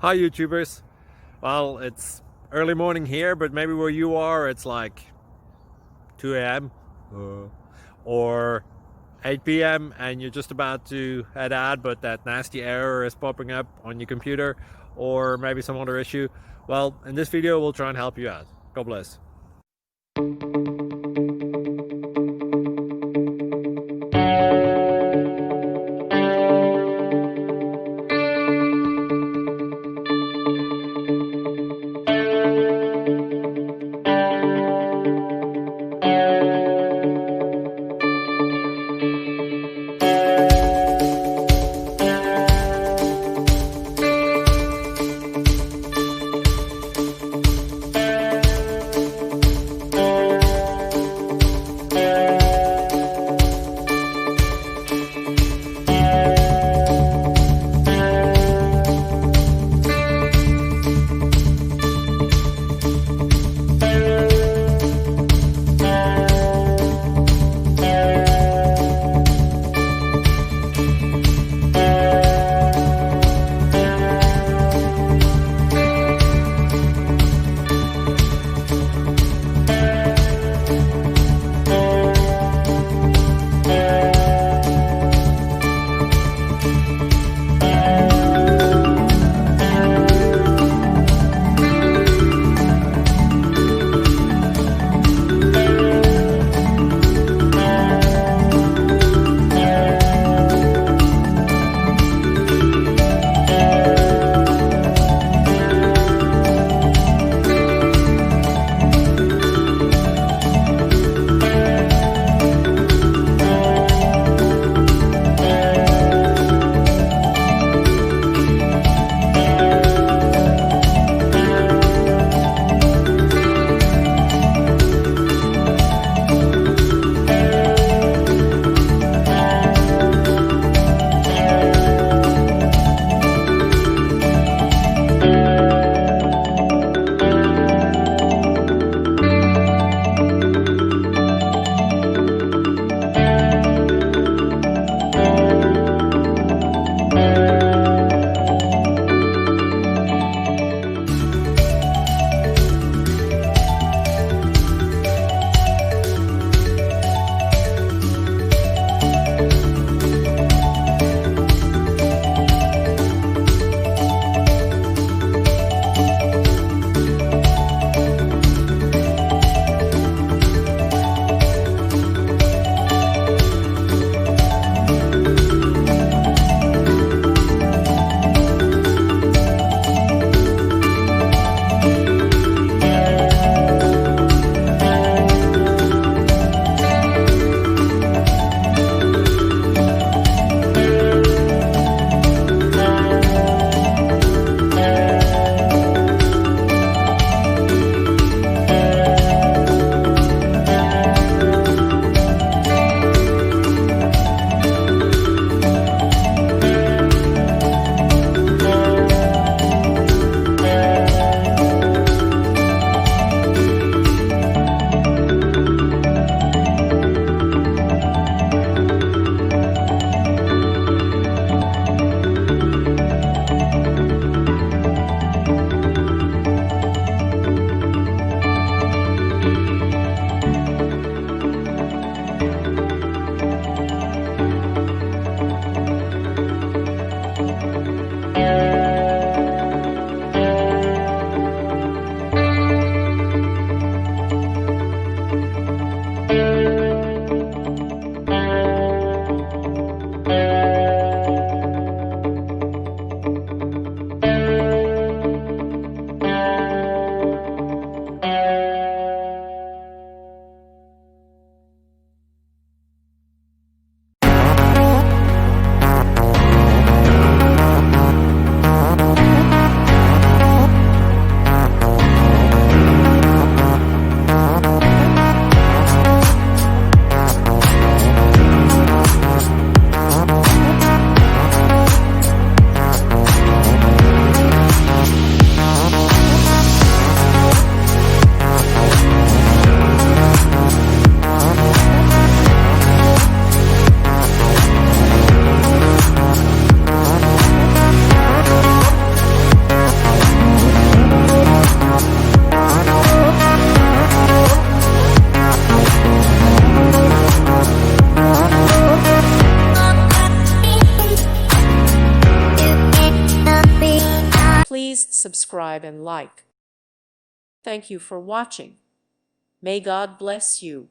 Hi YouTubers. Well, it's early morning here, but maybe where you are it's like 2 a.m. or 8 p.m. and you're just about to head out, but that nasty error is popping up on your computer, or maybe some other issue. Well, in this video we'll try and help you out. God bless. please subscribe and like. Thank you for watching. May God bless you.